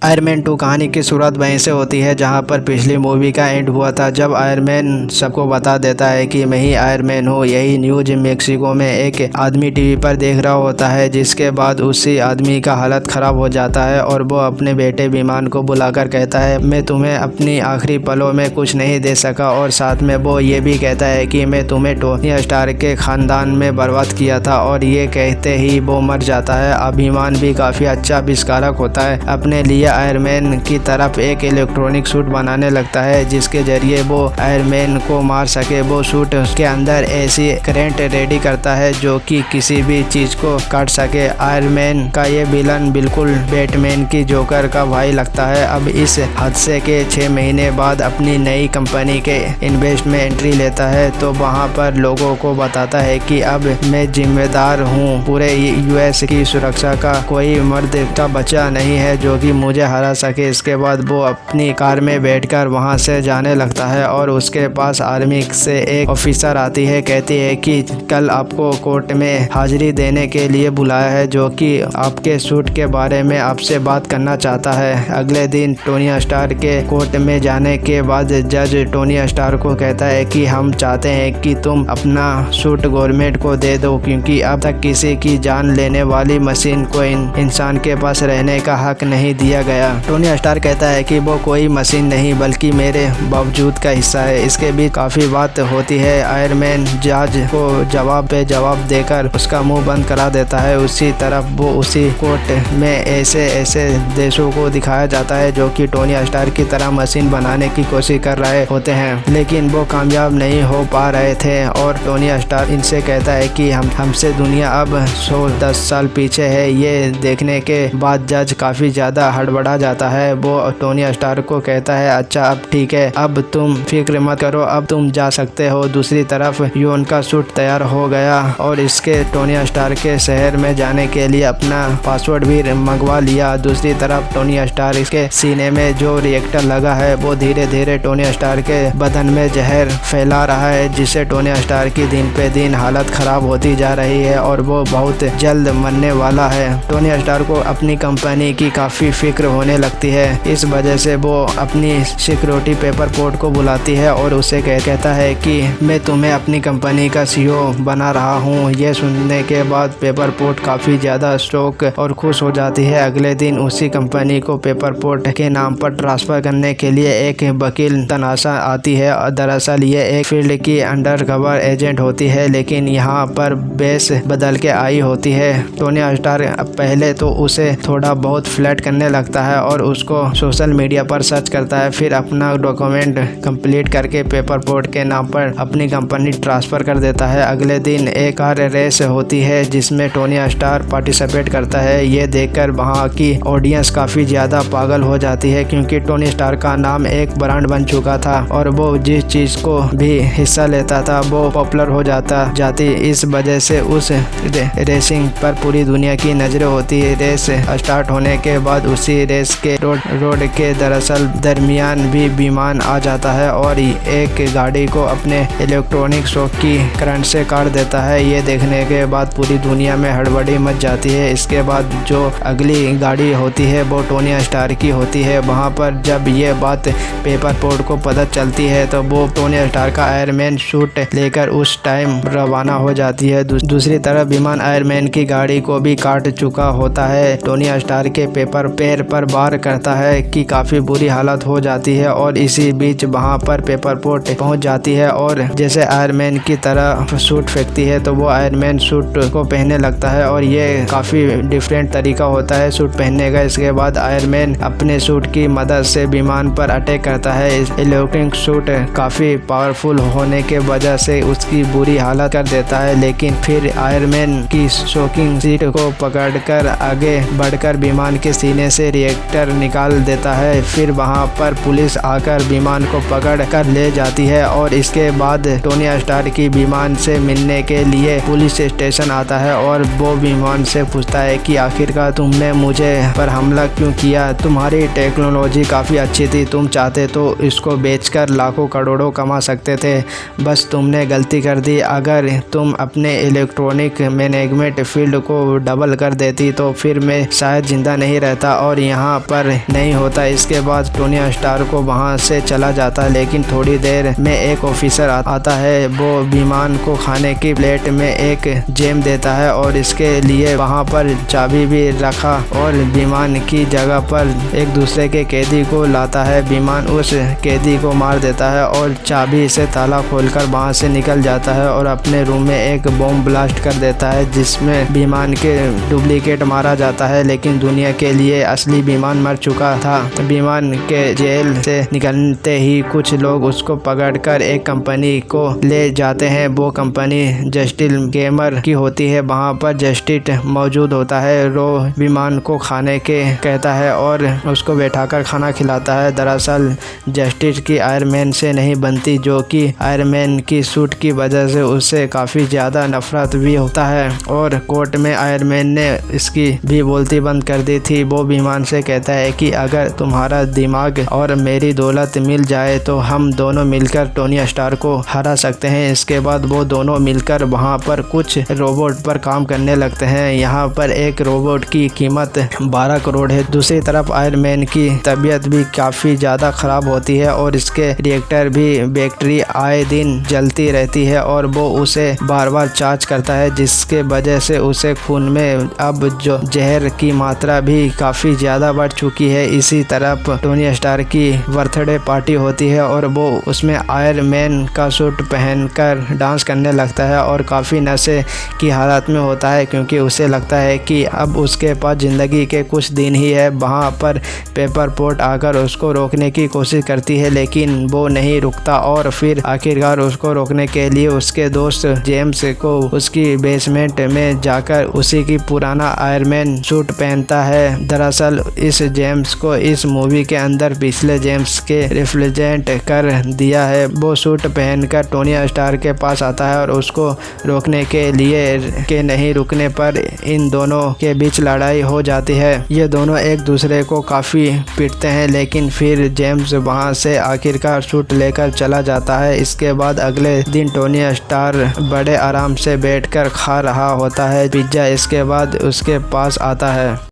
Iron man 2 कहानी की शुरुआत वहीं से होती है जहां पर पिछली मूवी का एंड हुआ था, जब आयरन मैन सबको बता देता है कि मैं ही आयरन मैन हूँ। यही न्यूज मेक्सिको में एक आदमी टीवी पर देख रहा होता है, जिसके बाद उसी आदमी का हालत खराब हो जाता है और वो अपने बेटे विमान को बुलाकर कहता है, मैं तुम्हें अपनी आखिरी पलों में कुछ नहीं दे सका, और साथ में वो ये भी कहता है कि मैं तुम्हें टोनी स्टार्क के खानदान में बर्बाद किया था। और ये कहते ही वो मर जाता है। अब विमान भी काफी अच्छा आविष्कारक होता है, अपने लिए आयरन मैन की तरफ एक इलेक्ट्रॉनिक सूट बनाने लगता है, जिसके जरिए वो आयरन मैन को मार सके। वो सूट के अंदर ऐसी करंट रेडी करता है जो कि किसी भी चीज को काट सके। आयरन मैन का ये विलन बिल्कुल बैटमैन की जोकर का भाई लगता है। अब इस हादसे के 6 महीने बाद अपनी नई कंपनी के इन्वेस्ट में एंट्री लेता है, तो वहाँ पर लोगों को बताता है कि अब मैं जिम्मेदार हूँ, पूरे यूएस की सुरक्षा का कोई मर्द का बच्चा नहीं है जो कि मुझे हरा सके। इसके बाद वो अपनी कार में बैठकर वहां से जाने लगता है और उसके पास आर्मी से एक ऑफिसर आती है, कहती है कि कल आपको कोर्ट में हाजिरी देने के लिए बुलाया है, जो कि आपके सूट के बारे में आपसे बात करना चाहता है। अगले दिन टोनी स्टार्क के कोर्ट में जाने के बाद जज टोनी स्टार्क को कहता है कि हम चाहते हैं कि तुम अपना सूट गवर्नमेंट को दे दो, क्योंकि अब तक किसी की जान लेने वाली मशीन को इंसान के पास रहने का हक नहीं दिया गया। टोनी स्टार्क कहता है कि वो कोई मशीन नहीं बल्कि मेरे बावजूद का हिस्सा है। इसके बीच काफी बात होती है। आयरन मैन जज को जवाब पे जवाब देकर उसका मुंह बंद करा देता है। उसी तरफ वो उसी कोर्ट में ऐसे देशों को दिखाया जाता है जो कि टोनी स्टार्क की तरह मशीन बनाने की कोशिश कर रहे होते हैं, लेकिन वो कामयाब नहीं हो पा रहे थे। और टोनी स्टार्क इनसे कहता है कि हमसे दुनिया अब 110 साल पीछे है। ये देखने के बाद जज काफी ज्यादा हड़बड़ा जाता है। वो टोनी स्टार्क को कहता है, अच्छा अब ठीक है, अब तुम फिक्र मत करो, अब तुम जा सकते हो। दूसरी तरफ यून का सूट तैयार हो गया और इसके टोनी स्टार्क के शहर में जाने के लिए अपना पासवर्ड भी मंगवा लिया। दूसरी तरफ टोनी स्टार्क के सीने में जो रिएक्टर लगा है वो धीरे धीरे टोनी स्टार्क के बदन में जहर फैला रहा है, जिससे टोनी स्टार्क की दिन पे दिन हालत खराब होती जा रही है और वो बहुत जल्द मरने वाला है। टोनी स्टार्क को अपनी कंपनी की काफी फिक्र होने लगती है। इस वजह से वो अपनी सिक्योरिटी पेपर पोर्ट को बुलाती है और उसे कहता है कि मैं तुम्हें अपनी कंपनी का सीईओ बना रहा हूँ। ये सुनने के बाद पेपर पोर्ट काफी ज्यादा शौक और खुश हो जाती है। अगले दिन उसी कंपनी को पेपर पोर्ट के नाम पर ट्रांसफर करने के लिए एक वकील तनाशा आती है। दरअसल ये एक फील्ड की अंडरकवर एजेंट होती है, लेकिन यहाँ पर बेस बदल के आई होती है। टोनी स्टार्क पहले तो उसे थोड़ा बहुत फ्लर्ट करने लगता है और उसको सोशल मीडिया पर सर्च करता है, फिर अपना डॉक्यूमेंट कंप्लीट करके पेपर पोर्ट के नाम पर अपनी कंपनी ट्रांसफर कर देता है। अगले दिन एक कार रेस होती है जिसमें टोनी स्टार्क पार्टिसिपेट करता है। ये देखकर वहाँ की ऑडियंस काफी ज्यादा पागल हो जाती है, क्योंकि टोनी स्टार्क का नाम एक ब्रांड बन चुका था और वो जिस चीज को भी हिस्सा लेता था वो पॉपुलर हो जाती। इस वजह से उस रेसिंग पर पूरी दुनिया की नजरें होती है। रेस स्टार्ट होने के बाद उसी रेस के रोड के दरअसल दरमियान भी विमान आ जाता है और एक गाड़ी को अपने इलेक्ट्रॉनिक शॉक की करंट से काट देता है। ये देखने के बाद पूरी दुनिया में हड़बड़ी मच जाती है। इसके बाद जो अगली गाड़ी होती है वो टोनी स्टार्क की होती है। वहाँ पर जब ये बात पेपर पोर्ट को पता चलती है तो वो टोनी स्टार्क का आयरन मैन सूट लेकर उस टाइम रवाना हो जाती है। दूसरी तरफ विमान आयरन मैन की गाड़ी को भी काट चुका होता है। टोनी स्टार्क के पैर पर वार करता है कि काफी बुरी हालत हो जाती है और इसी बीच वहां पर पेपर पोर्ट पहुंच जाती है और जैसे आयरन मैन की तरह सूट फेंकती है तो वो आयरन मैन सूट को पहनने लगता है और ये काफी डिफरेंट तरीका होता है सूट पहनने का। इसके बाद आयरन मैन अपने सूट की मदद से विमान पर अटैक करता है। इलेक्ट्रॉनिक सूट काफी पावरफुल होने के वजह से उसकी बुरी हालत कर देता है, लेकिन फिर आयरन मैन की शॉकिंग सीट को पकड़कर आगे बढ़कर विमान के सीने से रिएक्टर निकाल देता है। फिर वहां पर पुलिस आकर विमान को पकड़ कर ले जाती है और इसके बाद टोनी स्टार्क की विमान से मिलने के लिए पुलिस स्टेशन आता है और वो विमान से पूछता है कि आखिरकार तुमने मुझे पर हमला क्यों किया? तुम्हारी टेक्नोलॉजी काफ़ी अच्छी थी, तुम चाहते तो इसको बेचकर लाखों करोड़ों कमा सकते थे, बस तुमने गलती कर दी। अगर तुम अपने इलेक्ट्रॉनिक मैनेजमेंट फील्ड को डबल कर देती तो फिर मैं शायद जिंदा नहीं रहता और यहाँ पर नहीं होता। इसके बाद टोनी स्टार को वहाँ से चला जाता है, लेकिन थोड़ी देर में एक ऑफिसर आता है। वो विमान को खाने की प्लेट में एक जेम देता है और इसके लिए वहाँ पर चाबी भी रखा और विमान की जगह पर एक दूसरे के कैदी को लाता है। विमान उस कैदी को मार देता है और चाबी से ताला खोलकर वहाँ से निकल जाता है और अपने रूम में एक बॉम्ब ब्लास्ट कर देता है, जिसमें विमान के डुप्लीकेट मारा जाता है, लेकिन दुनिया के लिए असली विमान मर चुका था। विमान के जेल से निकलते ही कुछ लोग उसको पकड़कर एक कंपनी को ले जाते हैं। वो कंपनी जस्टिस गेमर की होती है। वहाँ पर जस्टिस मौजूद होता है। रो विमान को खाने के कहता है और उसको बैठाकर खाना खिलाता है। दरअसल जस्टिस की आयरन मैन से नहीं बनती, जो कि आयरन मैन की सूट की वजह से उससे काफ़ी ज़्यादा नफरत भी होता है और कोर्ट में आयरन मैन ने इसकी भी बोलती बंद कर दी थी। वो विमान से कहता है कि अगर तुम्हारा दिमाग और मेरी दौलत मिल जाए तो हम दोनों मिलकर टोनी स्टार को हरा सकते हैं। इसके बाद वो दोनों मिलकर वहाँ पर कुछ रोबोट पर काम करने लगते हैं। यहाँ पर एक रोबोट की कीमत 12 करोड़ है। दूसरी तरफ आयरन मैन की तबीयत भी काफ़ी ज़्यादा ख़राब होती है और इसके रिएक्टर भी बैटरी आए दिन जलती रहती है और वो उसे बार बार चार्ज करता है, जिसके वजह से उसे खून में अब जो जहर की मात्रा भी काफ़ी ज़्यादा बढ़ चुकी है। इसी तरफ टोनी स्टार की बर्थडे पार्टी होती है और वो उसमें आयरन मैन का सूट पहनकर डांस करने लगता है और काफ़ी नशे की हालत में होता है, क्योंकि उसे लगता है कि अब उसके पास ज़िंदगी के कुछ दिन ही है। वहाँ पर पेपर पोट आकर उसको रोकने की कोशिश करती है, लेकिन वो नहीं रुकता और फिर आखिरकार उसको रोकने के लिए उसके दोस्त जेम्स को उसकी बेसमेंट में जाकर उसी की पुराना आयरन मैन सूट पहनता है। दरअसल इस जेम्स को इस मूवी के अंदर पिछले जेम्स के रिप्रेजेंट कर दिया है। वो सूट पहनकर टोनी स्टार के पास आता है और उसको रोकने के लिए के नहीं रुकने पर इन दोनों के बीच लड़ाई हो जाती है। ये दोनों एक दूसरे को काफ़ी पीटते हैं, लेकिन फिर जेम्स वहाँ से आखिरकार सूट लेकर चला जाता है। इसके बाद अगले दिन टोनी स्टार बड़े आराम से बैठकर खा रहा होता है पिज्ज़ा। इसके बाद उसके पास आता है